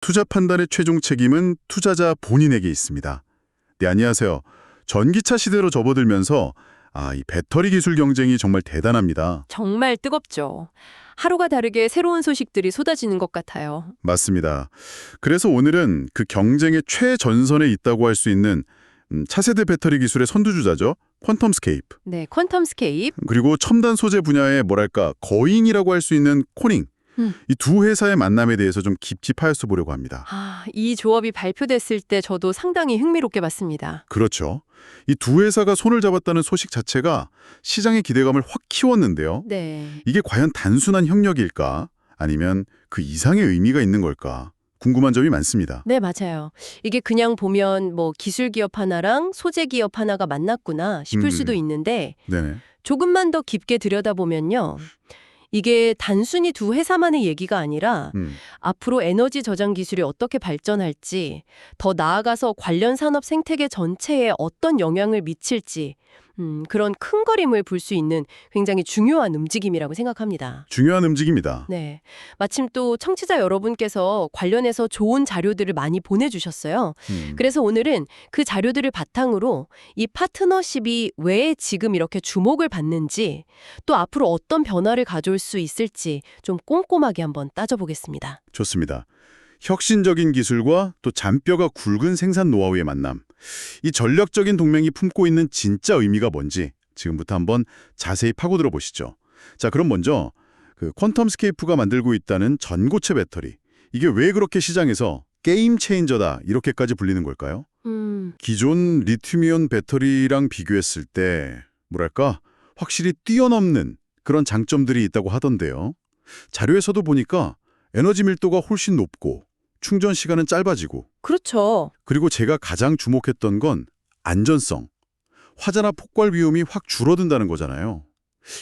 투자 판단의 최종 책임은 투자자 본인에게 있습니다. 네, 안녕하세요. 전기차 시대로 접어들면서 이 배터리 기술 경쟁이 정말 대단합니다. 정말 뜨겁죠. 하루가 다르게 새로운 소식들이 쏟아지는 것 같아요. 맞습니다. 그래서 오늘은 그 경쟁의 최전선에 있다고 할 수 있는 차세대 배터리 기술의 선두주자죠. 퀀텀스케이프. 네, 퀀텀 스케이프. 그리고 첨단 소재 분야의 뭐랄까 거인이라고 할 수 있는 코닝. 이 두 회사의 만남에 대해서 좀 깊이 파헤쳐 보려고 합니다. 이 조합이 발표됐을 때 저도 상당히 흥미롭게 봤습니다. 그렇죠. 이 두 회사가 손을 잡았다는 소식 자체가 시장의 기대감을 확 키웠는데요. 네. 이게 과연 단순한 협력일까? 아니면 그 이상의 의미가 있는 걸까? 궁금한 점이 많습니다. 네, 맞아요. 이게 그냥 보면 기술 기업 하나랑 소재 기업 하나가 만났구나 싶을 수도 있는데 네네. 조금만 더 깊게 들여다보면요. 이게 단순히 두 회사만의 얘기가 아니라 앞으로 에너지 저장 기술이 어떻게 발전할지, 더 나아가서 관련 산업 생태계 전체에 어떤 영향을 미칠지 그런 큰 그림을 볼 수 있는 굉장히 중요한 움직임이라고 생각합니다. 중요한 움직임이다. 네. 마침 또 청취자 여러분께서 관련해서 좋은 자료들을 많이 보내주셨어요. 그래서 오늘은 그 자료들을 바탕으로 이 파트너십이 왜 지금 이렇게 주목을 받는지, 또 앞으로 어떤 변화를 가져올 수 있을지 좀 꼼꼼하게 한번 따져보겠습니다. 좋습니다. 혁신적인 기술과 또 잔뼈가 굵은 생산 노하우의 만남. 이 전략적인 동맹이 품고 있는 진짜 의미가 뭔지 지금부터 한번 자세히 파고들어 보시죠. 자, 그럼 먼저 그 퀀텀스케이프가 만들고 있다는 전고체 배터리. 이게 왜 그렇게 시장에서 게임 체인저다 이렇게까지 불리는 걸까요? 기존 리튬이온 배터리랑 비교했을 때 뭐랄까 확실히 뛰어넘는 그런 장점들이 있다고 하던데요. 자료에서도 보니까 에너지 밀도가 훨씬 높고 충전 시간은 짧아지고, 그렇죠. 그리고 제가 가장 주목했던 건 안전성. 화재나 폭발 위험이 확 줄어든다는 거잖아요.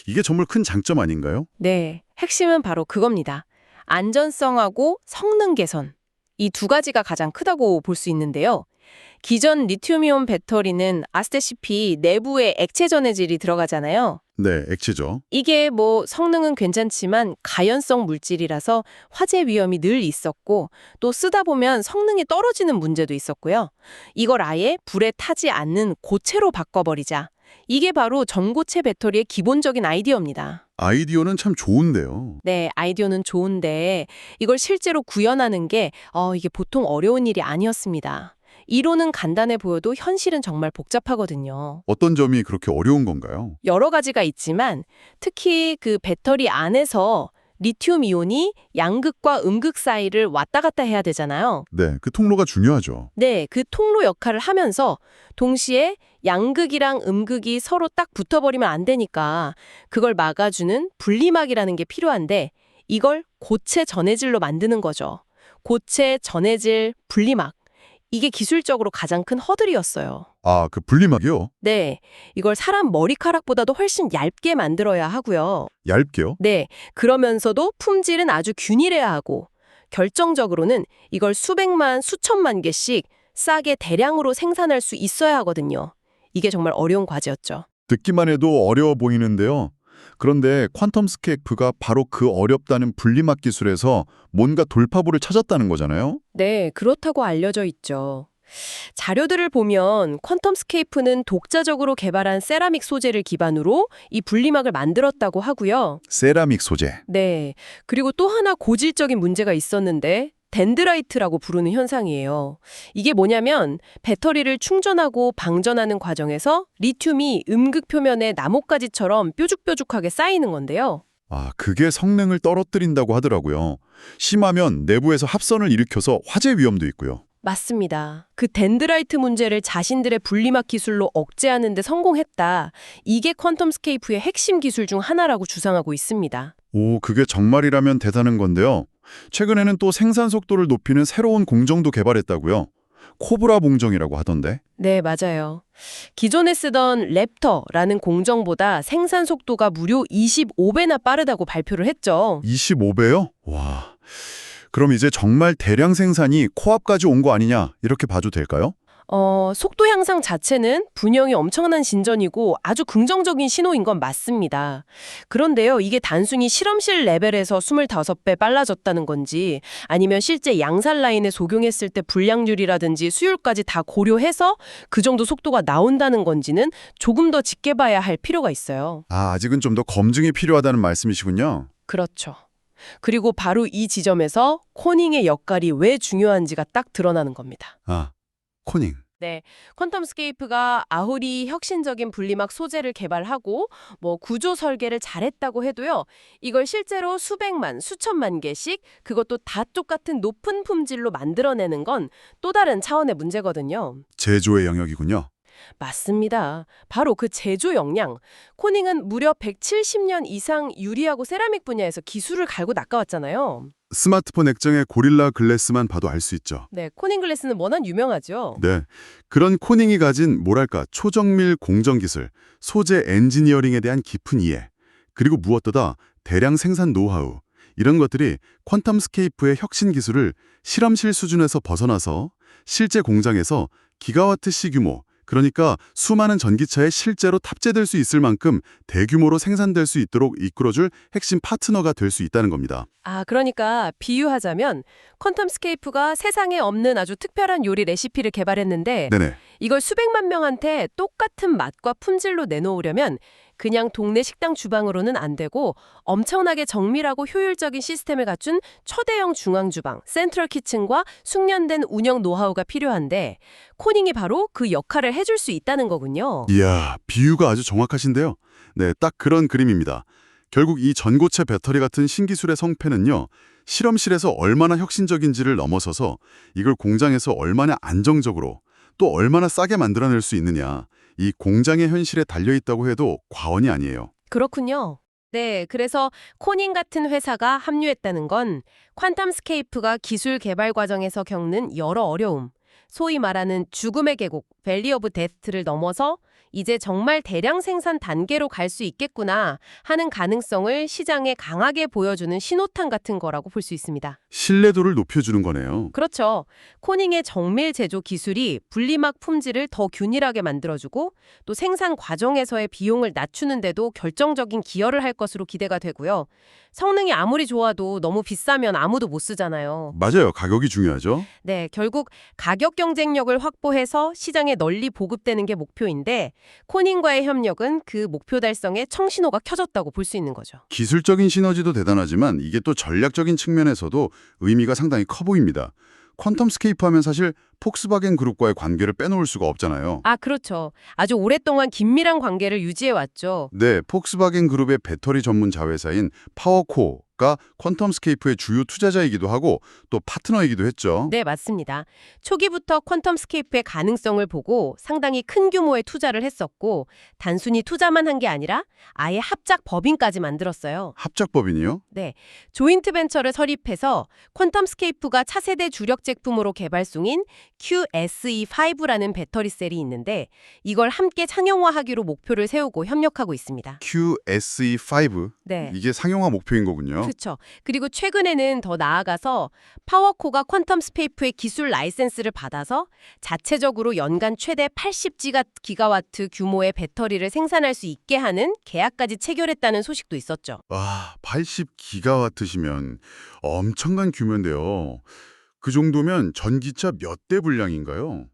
이게 정말 큰 장점 아닌가요? 네, 핵심은 바로 그겁니다. 안전성하고 성능 개선. 이 두 가지가 가장 크다고 볼 수 있는데요. 기존 리튬이온 배터리는 아시다시피 내부에 액체 전해질이 들어가잖아요. 네, 액체죠. 이게 성능은 괜찮지만 가연성 물질이라서 화재 위험이 늘 있었고, 또 쓰다 보면 성능이 떨어지는 문제도 있었고요. 이걸 아예 불에 타지 않는 고체로 바꿔버리자. 이게 바로 전고체 배터리의 기본적인 아이디어입니다. 아이디어는 참 좋은데요. 네, 아이디어는 좋은데 이걸 실제로 구현하는 게 이게 보통 어려운 일이 아니었습니다. 이론은 간단해 보여도 현실은 정말 복잡하거든요. 어떤 점이 그렇게 어려운 건가요? 여러 가지가 있지만 특히 그 배터리 안에서 리튬 이온이 양극과 음극 사이를 왔다 갔다 해야 되잖아요. 네, 그 통로가 중요하죠. 네, 그 통로 역할을 하면서 동시에 양극이랑 음극이 서로 딱 붙어버리면 안 되니까 그걸 막아주는 분리막이라는 게 필요한데 이걸 고체 전해질로 만드는 거죠. 고체 전해질 분리막. 이게 기술적으로 가장 큰 허들이었어요. 그 분리막이요? 네, 이걸 사람 머리카락보다도 훨씬 얇게 만들어야 하고요. 얇게요? 네, 그러면서도 품질은 아주 균일해야 하고 결정적으로는 이걸 수백만, 수천만 개씩 싸게 대량으로 생산할 수 있어야 하거든요. 이게 정말 어려운 과제였죠. 듣기만 해도 어려워 보이는데요. 그런데 퀀텀스케이프가 바로 그 어렵다는 분리막 기술에서 뭔가 돌파구를 찾았다는 거잖아요. 네, 그렇다고 알려져 있죠. 자료들을 보면 퀀텀스케이프는 독자적으로 개발한 세라믹 소재를 기반으로 이 분리막을 만들었다고 하고요. 세라믹 소재. 네, 그리고 또 하나 고질적인 문제가 있었는데 덴드라이트라고 부르는 현상이에요. 이게 뭐냐면 배터리를 충전하고 방전하는 과정에서 리튬이 음극 표면에 나뭇가지처럼 뾰족뾰족하게 쌓이는 건데요. 그게 성능을 떨어뜨린다고 하더라고요. 심하면 내부에서 합선을 일으켜서 화재 위험도 있고요. 맞습니다. 그 덴드라이트 문제를 자신들의 분리막 기술로 억제하는 데 성공했다. 이게 퀀텀스케이프의 핵심 기술 중 하나라고 주장하고 있습니다. 그게 정말이라면 대단한 건데요. 최근에는 또 생산 속도를 높이는 새로운 공정도 개발했다고요. 코브라 공정이라고 하던데. 네, 맞아요. 기존에 쓰던 랩터라는 공정보다 생산 속도가 무려 25배나 빠르다고 발표를 했죠. 25배요? 와. 그럼 이제 정말 대량 생산이 코앞까지 온 거 아니냐 이렇게 봐도 될까요? 속도 향상 자체는 분명히 엄청난 진전이고 아주 긍정적인 신호인 건 맞습니다. 그런데요, 이게 단순히 실험실 레벨에서 25배 빨라졌다는 건지 아니면 실제 양산 라인에 적용했을 때 불량률이라든지 수율까지 다 고려해서 그 정도 속도가 나온다는 건지는 조금 더 지켜봐야 할 필요가 있어요. 아직은 좀 더 검증이 필요하다는 말씀이시군요. 그렇죠. 그리고 바로 이 지점에서 코닝의 역할이 왜 중요한지가 딱 드러나는 겁니다. 코닝. 네, 퀀텀스케이프가 아무리 혁신적인 분리막 소재를 개발하고 구조 설계를 잘했다고 해도요. 이걸 실제로 수백만, 수천만 개씩 그것도 다 똑같은 높은 품질로 만들어내는 건 또 다른 차원의 문제거든요. 제조의 영역이군요. 맞습니다. 바로 그 제조 역량. 코닝은 무려 170년 이상 유리하고 세라믹 분야에서 기술을 갈고 닦아왔잖아요. 스마트폰 액정의 고릴라 글래스만 봐도 알 수 있죠. 네, 코닝 글래스는 워낙 유명하죠. 네, 그런 코닝이 가진 뭐랄까 초정밀 공정 기술, 소재 엔지니어링에 대한 깊은 이해, 그리고 무엇보다 대량 생산 노하우, 이런 것들이 퀀텀스케이프의 혁신 기술을 실험실 수준에서 벗어나서 실제 공장에서 기가와트시 규모, 그러니까 수많은 전기차에 실제로 탑재될 수 있을 만큼 대규모로 생산될 수 있도록 이끌어줄 핵심 파트너가 될 수 있다는 겁니다. 그러니까 비유하자면 퀀텀스케이프가 세상에 없는 아주 특별한 요리 레시피를 개발했는데 네네. 이걸 수백만 명한테 똑같은 맛과 품질로 내놓으려면 그냥 동네 식당 주방으로는 안 되고 엄청나게 정밀하고 효율적인 시스템을 갖춘 초대형 중앙주방, 센트럴 키친과 숙련된 운영 노하우가 필요한데 코닝이 바로 그 역할을 해줄 수 있다는 거군요. 이야, 비유가 아주 정확하신데요. 네, 딱 그런 그림입니다. 결국 이 전고체 배터리 같은 신기술의 성패는요, 실험실에서 얼마나 혁신적인지를 넘어서서 이걸 공장에서 얼마나 안정적으로 또 얼마나 싸게 만들어낼 수 있느냐, 이 공장의 현실에 달려있다고 해도 과언이 아니에요. 그렇군요. 네, 그래서 코닝 같은 회사가 합류했다는 건 퀀텀스케이프가 기술 개발 과정에서 겪는 여러 어려움, 소위 말하는 죽음의 계곡, 밸리 오브 데스를 넘어서 이제 정말 대량 생산 단계로 갈 수 있겠구나 하는 가능성을 시장에 강하게 보여주는 신호탄 같은 거라고 볼 수 있습니다. 신뢰도를 높여주는 거네요. 그렇죠. 코닝의 정밀 제조 기술이 분리막 품질을 더 균일하게 만들어주고 또 생산 과정에서의 비용을 낮추는 데도 결정적인 기여를 할 것으로 기대가 되고요. 성능이 아무리 좋아도 너무 비싸면 아무도 못 쓰잖아요. 맞아요. 가격이 중요하죠. 네, 결국 가격 경쟁력을 확보해서 시장에 널리 보급되는 게 목표인데 코닝과의 협력은 그 목표 달성에 청신호가 켜졌다고 볼 수 있는 거죠. 기술적인 시너지도 대단하지만 이게 또 전략적인 측면에서도 의미가 상당히 커 보입니다. 퀀텀스케이프 하면 사실 폭스바겐 그룹과의 관계를 빼놓을 수가 없잖아요. 그렇죠. 아주 오랫동안 긴밀한 관계를 유지해왔죠. 네, 폭스바겐 그룹의 배터리 전문 자회사인 파워코가 퀀텀스케이프의 주요 투자자이기도 하고 또 파트너이기도 했죠. 네, 맞습니다. 초기부터 퀀텀스케이프의 가능성을 보고 상당히 큰 규모의 투자를 했었고 단순히 투자만 한 게 아니라 아예 합작 법인까지 만들었어요. 합작법인이요? 네, 조인트 벤처를 설립해서 퀀텀스케이프가 차세대 주력 제품으로 개발중인 QSE5라는 배터리 셀이 있는데 이걸 함께 상용화하기로 목표를 세우고 협력하고 있습니다. QSE5? 네. 이게 상용화 목표인 거군요. 그렇죠. 그리고 최근에는 더 나아가서 파워코가 퀀텀스케이프의 기술 라이센스를 받아서 자체적으로 연간 최대 80기가와트 규모의 배터리를 생산할 수 있게 하는 계약까지 체결했다는 소식도 있었죠. 와, 80기가와트시면 엄청난 규모인데요. 그 정도면 전기차 몇 대 분량인가요?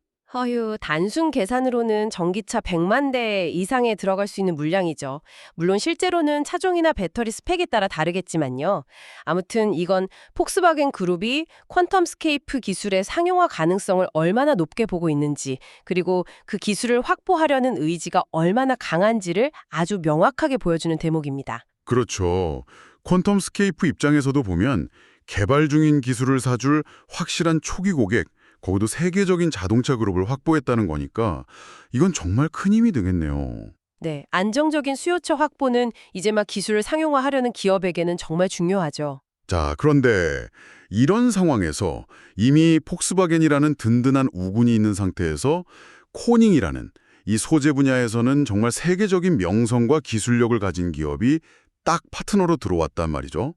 단순 계산으로는 전기차 100만 대 이상에 들어갈 수 있는 물량이죠. 물론 실제로는 차종이나 배터리 스펙에 따라 다르겠지만요. 아무튼 이건 폭스바겐 그룹이 퀀텀스케이프 기술의 상용화 가능성을 얼마나 높게 보고 있는지 그리고 그 기술을 확보하려는 의지가 얼마나 강한지를 아주 명확하게 보여주는 대목입니다. 그렇죠. 퀀텀스케이프 입장에서도 보면 개발 중인 기술을 사줄 확실한 초기 고객, 거기도 세계적인 자동차 그룹을 확보했다는 거니까 이건 정말 큰 힘이 되겠네요. 네, 안정적인 수요처 확보는 이제 막 기술을 상용화하려는 기업에게는 정말 중요하죠. 자, 그런데 이런 상황에서 이미 폭스바겐이라는 든든한 우군이 있는 상태에서 코닝이라는 이 소재 분야에서는 정말 세계적인 명성과 기술력을 가진 기업이 딱 파트너로 들어왔단 말이죠.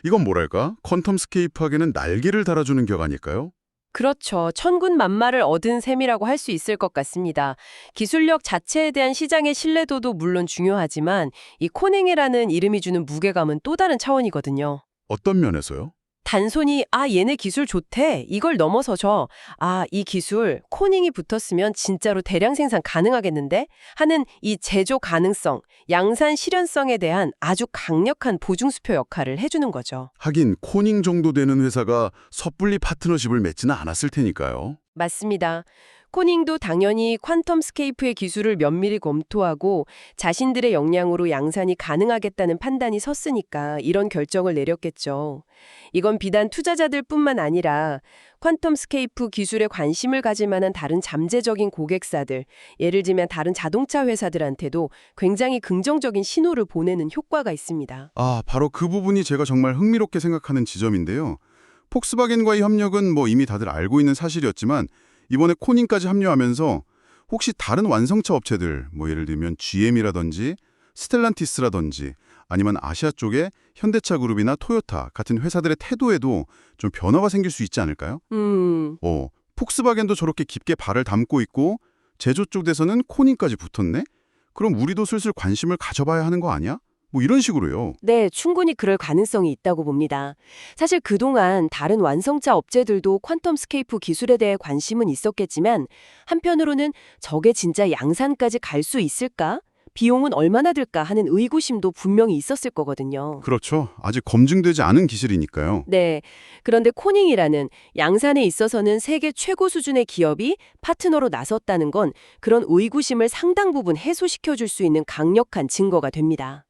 이건 뭐랄까? 퀀텀스케이프에게는 날개를 달아주는 격 아닐까요? 그렇죠. 천군만마를 얻은 셈이라고 할 수 있을 것 같습니다. 기술력 자체에 대한 시장의 신뢰도도 물론 중요하지만 이 코닝이라는 이름이 주는 무게감은 또 다른 차원이거든요. 어떤 면에서요? 단순히 얘네 기술 좋대 이걸 넘어서죠. 이 기술 코닝이 붙었으면 진짜로 대량 생산 가능하겠는데 하는 이 제조 가능성, 양산 실현성에 대한 아주 강력한 보증수표 역할을 해주는 거죠. 하긴 코닝 정도 되는 회사가 섣불리 파트너십을 맺지는 않았을 테니까요. 맞습니다. 코닝도 당연히 퀀텀스케이프의 기술을 면밀히 검토하고 자신들의 역량으로 양산이 가능하겠다는 판단이 섰으니까 이런 결정을 내렸겠죠. 이건 비단 투자자들뿐만 아니라 퀀텀스케이프 기술에 관심을 가질 만한 다른 잠재적인 고객사들, 예를 들면 다른 자동차 회사들한테도 굉장히 긍정적인 신호를 보내는 효과가 있습니다. 바로 그 부분이 제가 정말 흥미롭게 생각하는 지점인데요. 폭스바겐과의 협력은 이미 다들 알고 있는 사실이었지만 이번에 코닝까지 합류하면서 혹시 다른 완성차 업체들, 예를 들면 GM이라든지 스텔란티스라든지 아니면 아시아 쪽에 현대차 그룹이나 토요타 같은 회사들의 태도에도 좀 변화가 생길 수 있지 않을까요? 폭스바겐도 저렇게 깊게 발을 담고 있고 제조 쪽에서는 코닝까지 붙었네? 그럼 우리도 슬슬 관심을 가져봐야 하는 거 아니야? 이런 식으로요. 네, 충분히 그럴 가능성이 있다고 봅니다. 사실 그동안 다른 완성차 업체들도 퀀텀스케이프 기술에 대해 관심은 있었겠지만 한편으로는 저게 진짜 양산까지 갈 수 있을까? 비용은 얼마나 들까 하는 의구심도 분명히 있었을 거거든요. 그렇죠. 아직 검증되지 않은 기술이니까요. 네. 그런데 코닝이라는 양산에 있어서는 세계 최고 수준의 기업이 파트너로 나섰다는 건 그런 의구심을 상당 부분 해소시켜 줄 수 있는 강력한 증거가 됩니다.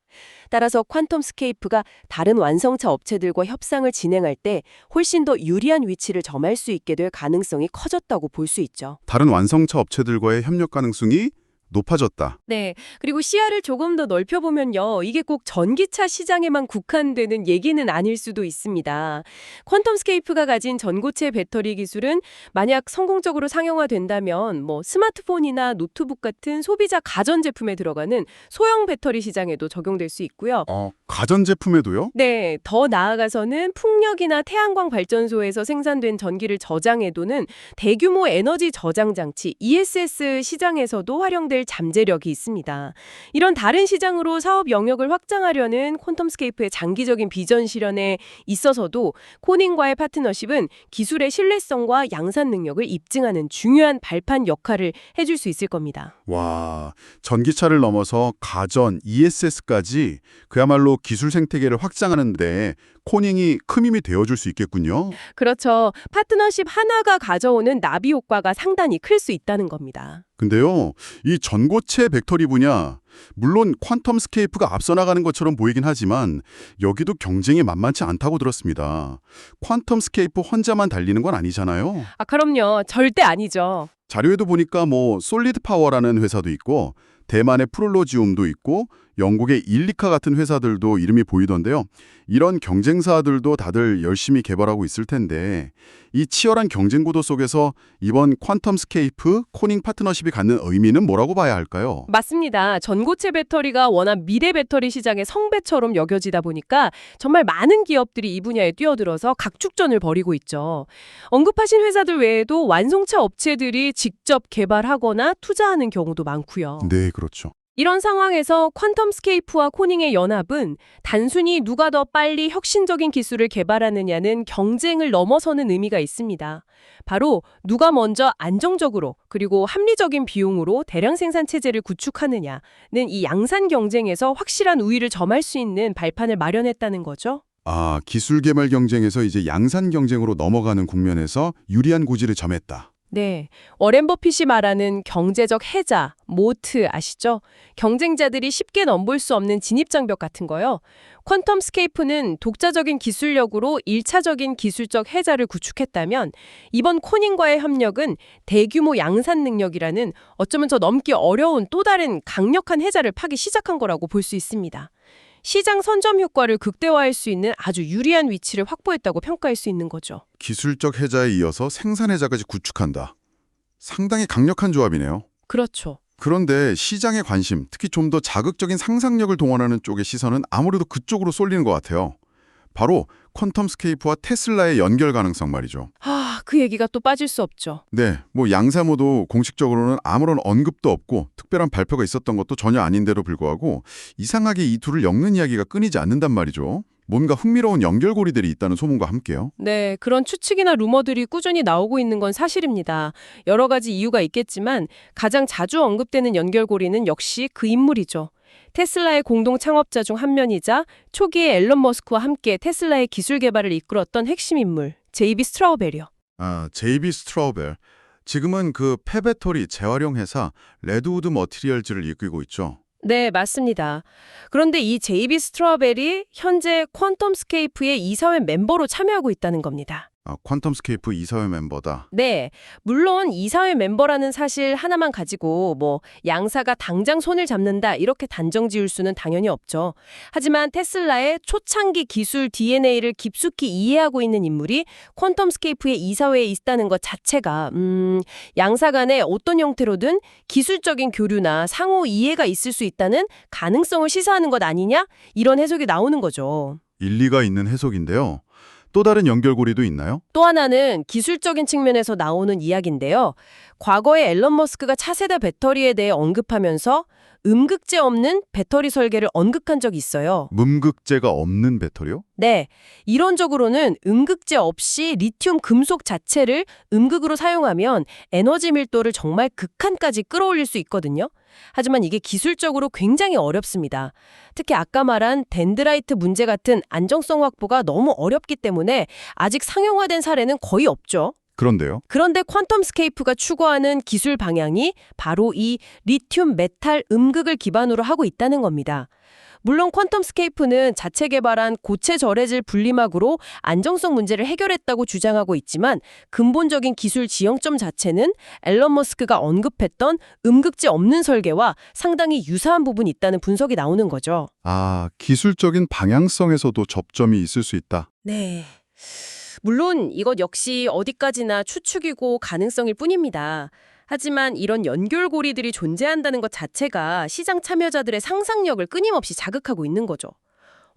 따라서 퀀텀스케이프가 다른 완성차 업체들과 협상을 진행할 때 훨씬 더 유리한 위치를 점할 수 있게 될 가능성이 커졌다고 볼 수 있죠. 다른 완성차 업체들과의 협력 가능성이 높아졌다. 네. 그리고 시야를 조금 더 넓혀보면요. 이게 꼭 전기차 시장에만 국한되는 얘기는 아닐 수도 있습니다. 퀀텀스케이프가 가진 전고체 배터리 기술은 만약 성공적으로 상용화된다면 스마트폰이나 노트북 같은 소비자 가전제품에 들어가는 소형 배터리 시장에도 적용될 수 있고요. 가전제품에도요? 네, 더 나아가서는 풍력이나 태양광 발전소에서 생산된 전기를 저장해두는 대규모 에너지 저장 장치 ESS 시장에서도 활용될 잠재력이 있습니다. 이런 다른 시장으로 사업 영역을 확장하려는 퀀텀스케이프의 장기적인 비전 실현에 있어서도 코닝과의 파트너십은 기술의 신뢰성과 양산 능력을 입증하는 중요한 발판 역할을 해줄 수 있을 겁니다. 와, 전기차를 넘어서 가전, ESS까지 그야말로 기술 생태계를 확장하는 데 코닝이 큰 힘이 되어줄 수 있겠군요. 그렇죠. 파트너십 하나가 가져오는 나비 효과가 상당히 클 수 있다는 겁니다. 근데요, 이 전고체 배터리 분야, 물론 퀀텀스케이프가 앞서 나가는 것처럼 보이긴 하지만 여기도 경쟁이 만만치 않다고 들었습니다. 퀀텀스케이프 혼자만 달리는 건 아니잖아요. 그럼요. 절대 아니죠. 자료에도 보니까 솔리드 파워라는 회사도 있고 대만의 프롤로지움도 있고 영국의 일리카 같은 회사들도 이름이 보이던데요. 이런 경쟁사들도 다들 열심히 개발하고 있을 텐데 이 치열한 경쟁 구도 속에서 이번 퀀텀스케이프 코닝 파트너십이 갖는 의미는 뭐라고 봐야 할까요? 맞습니다. 전고체 배터리가 워낙 미래 배터리 시장의 성배처럼 여겨지다 보니까 정말 많은 기업들이 이 분야에 뛰어들어서 각축전을 벌이고 있죠. 언급하신 회사들 외에도 완성차 업체들이 직접 개발하거나 투자하는 경우도 많고요. 네, 그렇죠. 이런 상황에서 퀀텀스케이프와 코닝의 연합은 단순히 누가 더 빨리 혁신적인 기술을 개발하느냐는 경쟁을 넘어서는 의미가 있습니다. 바로 누가 먼저 안정적으로 그리고 합리적인 비용으로 대량 생산 체제를 구축하느냐는 이 양산 경쟁에서 확실한 우위를 점할 수 있는 발판을 마련했다는 거죠. 기술 개발 경쟁에서 이제 양산 경쟁으로 넘어가는 국면에서 유리한 고지를 점했다. 네, 워렌 버핏이 말하는 경제적 해자, 모트 아시죠? 경쟁자들이 쉽게 넘볼 수 없는 진입장벽 같은 거요. 퀀텀스케이프는 독자적인 기술력으로 1차적인 기술적 해자를 구축했다면 이번 코닝과의 협력은 대규모 양산 능력이라는 어쩌면 저 넘기 어려운 또 다른 강력한 해자를 파기 시작한 거라고 볼 수 있습니다. 시장 선점 효과를 극대화할 수 있는 아주 유리한 위치를 확보했다고 평가할 수 있는 거죠. 기술적 해자에 이어서 생산 해자까지 구축한다. 상당히 강력한 조합이네요. 그렇죠. 그런데 시장의 관심, 특히 좀 더 자극적인 상상력을 동원하는 쪽의 시선은 아무래도 그쪽으로 쏠리는 것 같아요. 바로 퀀텀스케이프와 테슬라의 연결 가능성 말이죠. 그 얘기가 또 빠질 수 없죠. 네, 뭐 양사모도 공식적으로는 아무런 언급도 없고 특별한 발표가 있었던 것도 전혀 아닌데도 불구하고 이상하게 이 둘을 엮는 이야기가 끊이지 않는단 말이죠. 뭔가 흥미로운 연결고리들이 있다는 소문과 함께요. 네, 그런 추측이나 루머들이 꾸준히 나오고 있는 건 사실입니다. 여러 가지 이유가 있겠지만 가장 자주 언급되는 연결고리는 역시 그 인물이죠. 테슬라의 공동 창업자 중 한 면이자 초기에 앨런 머스크와 함께 테슬라의 기술 개발을 이끌었던 핵심 인물, 제이비 스트라우벨이요. 제이비 스트라우벨. 지금은 그 폐배터리 재활용 회사 레드우드 머티리얼즈를 이끌고 있죠. 네, 맞습니다. 그런데 이 제이비 스트라우벨이 현재 퀀텀스케이프의 이사회 멤버로 참여하고 있다는 겁니다. 퀀텀스케이프 이사회 멤버다. 네, 물론 이사회 멤버라는 사실 하나만 가지고 양사가 당장 손을 잡는다 이렇게 단정 지을 수는 당연히 없죠. 하지만 테슬라의 초창기 기술 DNA를 깊숙이 이해하고 있는 인물이 퀀텀스케이프의 이사회에 있다는 것 자체가 양사 간에 어떤 형태로든 기술적인 교류나 상호 이해가 있을 수 있다는 가능성을 시사하는 것 아니냐? 이런 해석이 나오는 거죠. 일리가 있는 해석인데요. 또 다른 연결고리도 있나요? 또 하나는 기술적인 측면에서 나오는 이야기인데요. 과거에 앨런 머스크가 차세대 배터리에 대해 언급하면서 음극재 없는 배터리 설계를 언급한 적이 있어요. 음극재가 없는 배터리요? 네, 이론적으로는 음극재 없이 리튬 금속 자체를 음극으로 사용하면 에너지 밀도를 정말 극한까지 끌어올릴 수 있거든요. 하지만 이게 기술적으로 굉장히 어렵습니다. 특히 아까 말한 덴드라이트 문제 같은 안정성 확보가 너무 어렵기 때문에 아직 상용화된 사례는 거의 없죠. 그런데요? 그런데 퀀텀스케이프가 추구하는 기술 방향이 바로 이 리튬 메탈 음극을 기반으로 하고 있다는 겁니다. 물론 퀀텀스케이프는 자체 개발한 고체 절해질 분리막으로 안정성 문제를 해결했다고 주장하고 있지만 근본적인 기술 지형점 자체는 앨런 머스크가 언급했던 음극재 없는 설계와 상당히 유사한 부분이 있다는 분석이 나오는 거죠. 기술적인 방향성에서도 접점이 있을 수 있다. 네. 물론 이것 역시 어디까지나 추측이고 가능성일 뿐입니다. 하지만 이런 연결고리들이 존재한다는 것 자체가 시장 참여자들의 상상력을 끊임없이 자극하고 있는 거죠.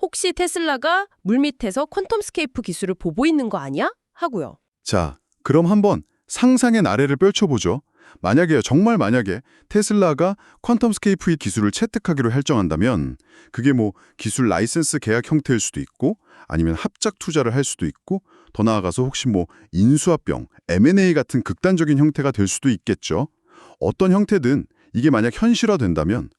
혹시 테슬라가 물밑에서 퀀텀스케이프 기술을 보고 있는 거 아니야? 하고요. 자, 그럼 한번 상상의 나래를 펼쳐보죠. 정말 만약에 테슬라가 퀀텀스케이프의 기술을 채택하기로 결정한다면 그게 기술 라이센스 계약 형태일 수도 있고 아니면 합작 투자를 할 수도 있고 더 나아가서 혹시 인수합병, M&A 같은 극단적인 형태가 될 수도 있겠죠. 어떤 형태든 이게 만약 현실화된다면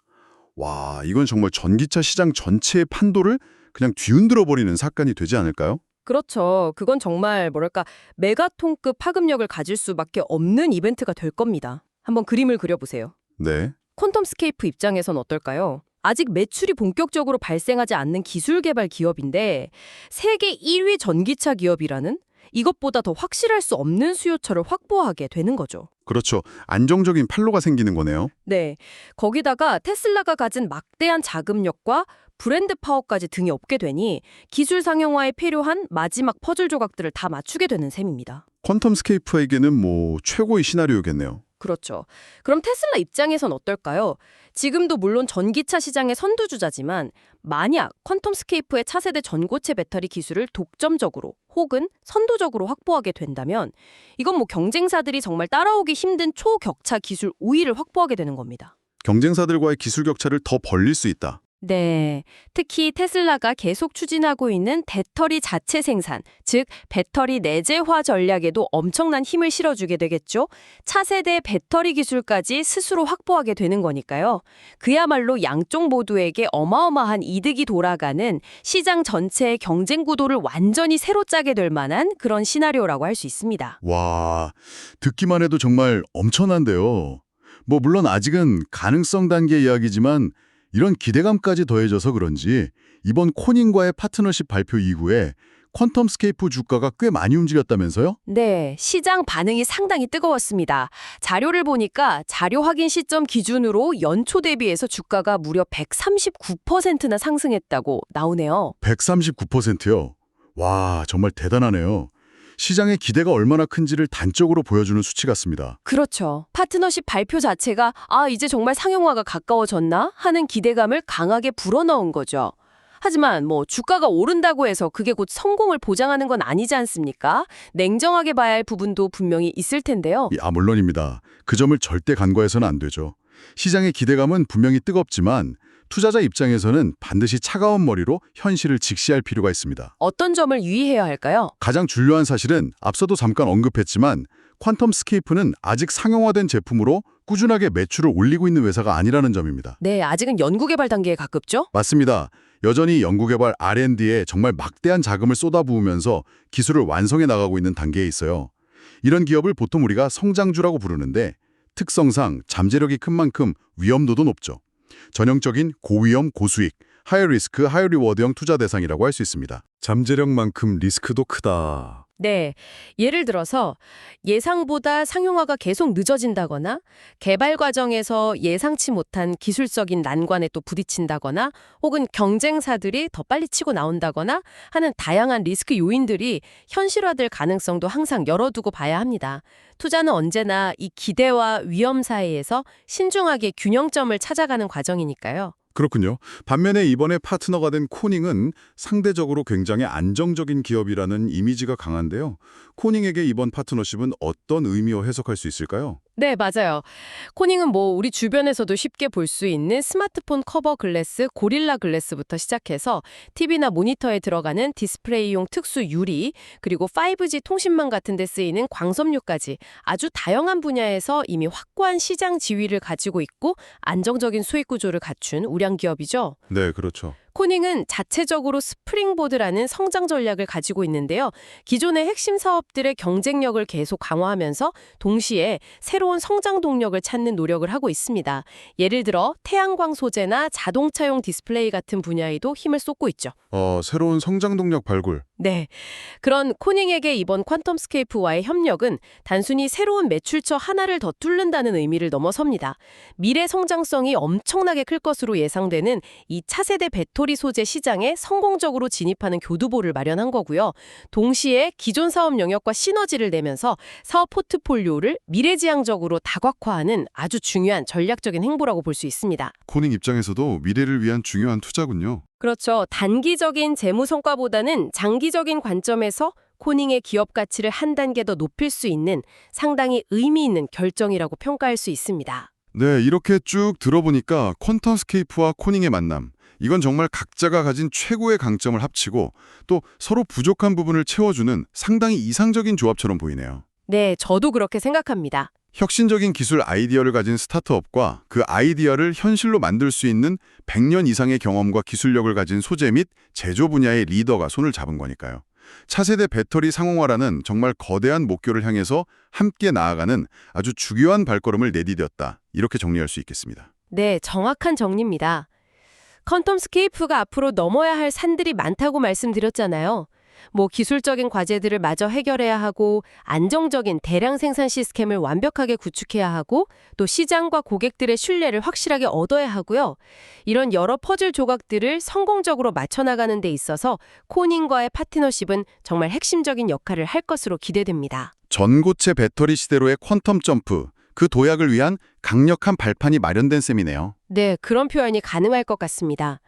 이건 정말 전기차 시장 전체의 판도를 그냥 뒤흔들어 버리는 사건이 되지 않을까요? 그렇죠. 그건 정말 메가톤급 파급력을 가질 수밖에 없는 이벤트가 될 겁니다. 한번 그림을 그려보세요. 네. 퀀텀스케이프 입장에선 어떨까요? 아직 매출이 본격적으로 발생하지 않는 기술 개발 기업인데 세계 1위 전기차 기업이라는 이것보다 더 확실할 수 없는 수요처를 확보하게 되는 거죠. 그렇죠. 안정적인 판로가 생기는 거네요. 네. 거기다가 테슬라가 가진 막대한 자금력과 브랜드 파워까지 등에 업게 되니 기술 상용화에 필요한 마지막 퍼즐 조각들을 다 맞추게 되는 셈입니다. 퀀텀스케이프에게는 최고의 시나리오겠네요. 그렇죠. 그럼 테슬라 입장에선 어떨까요? 지금도 물론 전기차 시장의 선두주자지만 만약 퀀텀스케이프의 차세대 전고체 배터리 기술을 독점적으로 혹은 선도적으로 확보하게 된다면 이건 경쟁사들이 정말 따라오기 힘든 초격차 기술 우위를 확보하게 되는 겁니다. 경쟁사들과의 기술 격차를 더 벌릴 수 있다. 네, 특히 테슬라가 계속 추진하고 있는 배터리 자체 생산, 즉 배터리 내재화 전략에도 엄청난 힘을 실어주게 되겠죠. 차세대 배터리 기술까지 스스로 확보하게 되는 거니까요. 그야말로 양쪽 모두에게 어마어마한 이득이 돌아가는 시장 전체의 경쟁 구도를 완전히 새로 짜게 될 만한 그런 시나리오라고 할 수 있습니다. 와, 듣기만 해도 정말 엄청난데요. 물론 아직은 가능성 단계 이야기지만 이런 기대감까지 더해져서 그런지 이번 코닝과의 파트너십 발표 이후에 퀀텀스케이프 주가가 꽤 많이 움직였다면서요? 네, 시장 반응이 상당히 뜨거웠습니다. 자료를 보니까 자료 확인 시점 기준으로 연초 대비해서 주가가 무려 139%나 상승했다고 나오네요. 139%요? 와, 정말 대단하네요. 시장의 기대가 얼마나 큰지를 단적으로 보여주는 수치 같습니다. 그렇죠. 파트너십 발표 자체가 이제 정말 상용화가 가까워졌나 하는 기대감을 강하게 불어넣은 거죠. 하지만 뭐 주가가 오른다고 해서 그게 곧 성공을 보장하는 건 아니지 않습니까? 냉정하게 봐야 할 부분도 분명히 있을 텐데요. 물론입니다. 그 점을 절대 간과해서는 안 되죠. 시장의 기대감은 분명히 뜨겁지만 투자자 입장에서는 반드시 차가운 머리로 현실을 직시할 필요가 있습니다. 어떤 점을 유의해야 할까요? 가장 중요한 사실은 앞서도 잠깐 언급했지만 퀀텀 스케이프는 아직 상용화된 제품으로 꾸준하게 매출을 올리고 있는 회사가 아니라는 점입니다. 네, 아직은 연구개발 단계에 가깝죠? 맞습니다. 여전히 연구개발 R&D에 정말 막대한 자금을 쏟아부으면서 기술을 완성해 나가고 있는 단계에 있어요. 이런 기업을 보통 우리가 성장주라고 부르는데 특성상 잠재력이 큰 만큼 위험도도 높죠. 전형적인 고위험, 고수익, 하이리스크, 하이리워드형 투자 대상이라고 할 수 있습니다. 잠재력만큼 리스크도 크다. 네, 예를 들어서 예상보다 상용화가 계속 늦어진다거나 개발 과정에서 예상치 못한 기술적인 난관에 또 부딪힌다거나 혹은 경쟁사들이 더 빨리 치고 나온다거나 하는 다양한 리스크 요인들이 현실화될 가능성도 항상 열어두고 봐야 합니다. 투자는 언제나 이 기대와 위험 사이에서 신중하게 균형점을 찾아가는 과정이니까요. 그렇군요. 반면에 이번에 파트너가 된 코닝은 상대적으로 굉장히 안정적인 기업이라는 이미지가 강한데요. 코닝에게 이번 파트너십은 어떤 의미로 해석할 수 있을까요? 네, 맞아요. 코닝은 뭐 우리 주변에서도 쉽게 볼 수 있는 스마트폰 커버 글래스, 고릴라 글래스부터 시작해서 TV나 모니터에 들어가는 디스플레이용 특수 유리, 그리고 5G 통신망 같은 데 쓰이는 광섬유까지 아주 다양한 분야에서 이미 확고한 시장 지위를 가지고 있고 안정적인 수익 구조를 갖춘 우량 기업이죠. 네, 그렇죠. 코닝은 자체적으로 스프링보드라는 성장 전략을 가지고 있는데요. 기존의 핵심 사업들의 경쟁력을 계속 강화하면서 동시에 새로운 성장 동력을 찾는 노력을 하고 있습니다. 예를 들어 태양광 소재나 자동차용 디스플레이 같은 분야에도 힘을 쏟고 있죠. 새로운 성장 동력 발굴. 네, 그런 코닝에게 이번 퀀텀스케이프와의 협력은 단순히 새로운 매출처 하나를 더 뚫는다는 의미를 넘어섭니다. 미래 성장성이 엄청나게 클 것으로 예상되는 이 차세대 배터리 소재 시장에 성공적으로 진입하는 교두보를 마련한 거고요. 동시에 기존 사업 영역과 시너지를 내면서 사업 포트폴리오를 미래지향적으로 다각화하는 아주 중요한 전략적인 행보라고 볼 수 있습니다. 코닝 입장에서도 미래를 위한 중요한 투자군요. 그렇죠. 단기적인 재무 성과보다는 장기적인 관점에서 코닝의 기업 가치를 한 단계 더 높일 수 있는 상당히 의미 있는 결정이라고 평가할 수 있습니다. 네, 이렇게 쭉 들어보니까 퀀텀스케이프와 코닝의 만남. 이건 정말 각자가 가진 최고의 강점을 합치고 또 서로 부족한 부분을 채워주는 상당히 이상적인 조합처럼 보이네요. 네, 저도 그렇게 생각합니다. 혁신적인 기술 아이디어를 가진 스타트업과 그 아이디어를 현실로 만들 수 있는 100년 이상의 경험과 기술력을 가진 소재 및 제조 분야의 리더가 손을 잡은 거니까요. 차세대 배터리 상용화라는 정말 거대한 목표를 향해서 함께 나아가는 아주 중요한 발걸음을 내디뎠다. 이렇게 정리할 수 있겠습니다. 네, 정확한 정리입니다. 퀀텀스케이프가 앞으로 넘어야 할 산들이 많다고 말씀드렸잖아요. 뭐 기술적인 과제들을 마저 해결해야 하고 안정적인 대량 생산 시스템을 완벽하게 구축해야 하고 또 시장과 고객들의 신뢰를 확실하게 얻어야 하고요. 이런 여러 퍼즐 조각들을 성공적으로 맞춰나가는 데 있어서 코닝과의 파트너십은 정말 핵심적인 역할을 할 것으로 기대됩니다. 전고체 배터리 시대로의 퀀텀 점프, 그 도약을 위한 강력한 발판이 마련된 셈이네요. 네, 그런 표현이 가능할 것 같습니다.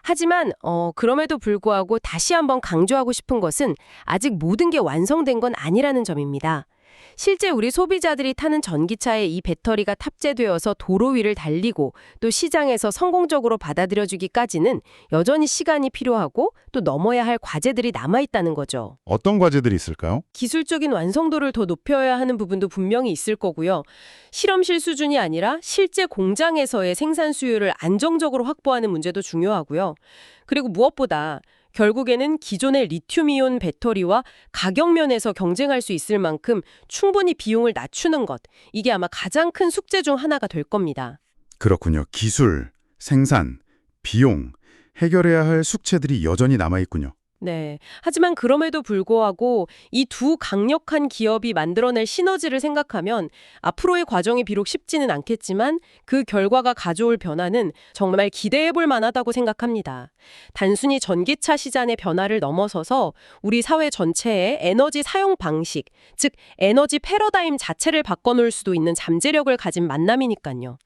하지만 그럼에도 불구하고 다시 한번 강조하고 싶은 것은 아직 모든 게 완성된 건 아니라는 점입니다. 실제 우리 소비자들이 타는 전기차에 이 배터리가 탑재되어서 도로 위를 달리고 또 시장에서 성공적으로 받아들여주기까지는 여전히 시간이 필요하고 또 넘어야 할 과제들이 남아있다는 거죠. 어떤 과제들이 있을까요? 기술적인 완성도를 더 높여야 하는 부분도 분명히 있을 거고요. 실험실 수준이 아니라 실제 공장에서의 생산 수요를 안정적으로 확보하는 문제도 중요하고요. 그리고 무엇보다 결국에는 기존의 리튬이온 배터리와 가격 면에서 경쟁할 수 있을 만큼 충분히 비용을 낮추는 것, 이게 아마 가장 큰 숙제 중 하나가 될 겁니다. 그렇군요. 기술, 생산, 비용, 해결해야 할 숙제들이 여전히 남아있군요. 네. 하지만 그럼에도 불구하고 이 두 강력한 기업이 만들어낼 시너지를 생각하면 앞으로의 과정이 비록 쉽지는 않겠지만 그 결과가 가져올 변화는 정말 기대해볼 만하다고 생각합니다. 단순히 전기차 시장의 변화를 넘어서서 우리 사회 전체의 에너지 사용 방식, 즉 에너지 패러다임 자체를 바꿔놓을 수도 있는 잠재력을 가진 만남이니까요.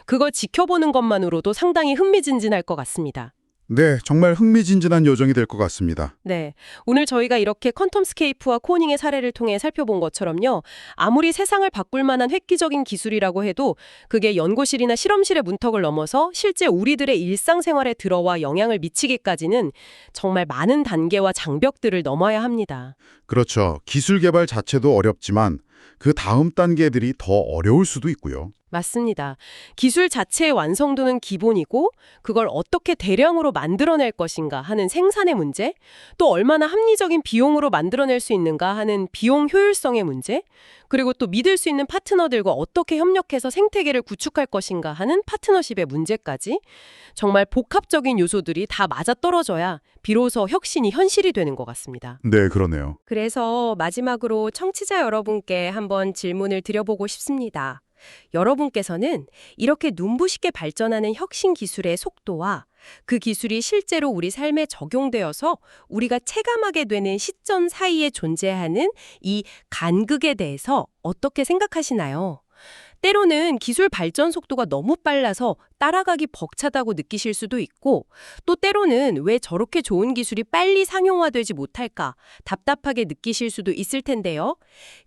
그걸 지켜보는 것만으로도 상당히 흥미진진할 것 같습니다. 네, 정말 흥미진진한 여정이 될 것 같습니다. 네. 오늘 저희가 이렇게 퀀텀스케이프와 코닝의 사례를 통해 살펴본 것처럼요. 아무리 세상을 바꿀 만한 획기적인 기술이라고 해도 그게 연구실이나 실험실의 문턱을 넘어서 실제 우리들의 일상생활에 들어와 영향을 미치기까지는 정말 많은 단계와 장벽들을 넘어야 합니다. 그렇죠. 기술 개발 자체도 어렵지만 그 다음 단계들이 더 어려울 수도 있고요. 맞습니다. 기술 자체의 완성도는 기본이고 그걸 어떻게 대량으로 만들어낼 것인가 하는 생산의 문제, 또 얼마나 합리적인 비용으로 만들어낼 수 있는가 하는 비용 효율성의 문제, 그리고 또 믿을 수 있는 파트너들과 어떻게 협력해서 생태계를 구축할 것인가 하는 파트너십의 문제까지 정말 복합적인 요소들이 다 맞아떨어져야 비로소 혁신이 현실이 되는 것 같습니다. 네, 그러네요. 그래서 마지막으로 청취자 여러분께 한번 질문을 드려보고 싶습니다. 여러분께서는 이렇게 눈부시게 발전하는 혁신 기술의 속도와 그 기술이 실제로 우리 삶에 적용되어서 우리가 체감하게 되는 시점 사이에 존재하는 이 간극에 대해서 어떻게 생각하시나요? 때로는 기술 발전 속도가 너무 빨라서 따라가기 벅차다고 느끼실 수도 있고, 또 때로는 왜 저렇게 좋은 기술이 빨리 상용화되지 못할까 답답하게 느끼실 수도 있을 텐데요.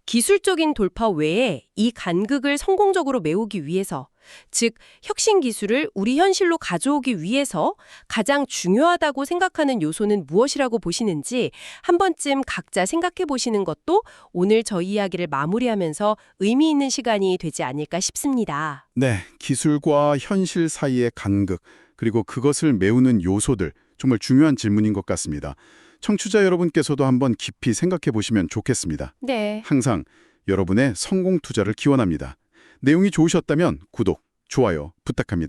기술적인 돌파 외에 이 간극을 성공적으로 메우기 위해서, 즉 혁신 기술을 우리 현실로 가져오기 위해서 가장 중요하다고 생각하는 요소는 무엇이라고 보시는지 한 번쯤 각자 생각해 보시는 것도 오늘 저희 이야기를 마무리하면서 의미 있는 시간이 되지 않을까 싶습니다. 네, 기술과 현실 사이의 간극, 그리고 그것을 메우는 요소들, 정말 중요한 질문인 것 같습니다. 청취자 여러분께서도 한번 깊이 생각해 보시면 좋겠습니다. 네. 항상 여러분의 성공 투자를 기원합니다. 내용이 좋으셨다면 구독, 좋아요 부탁합니다.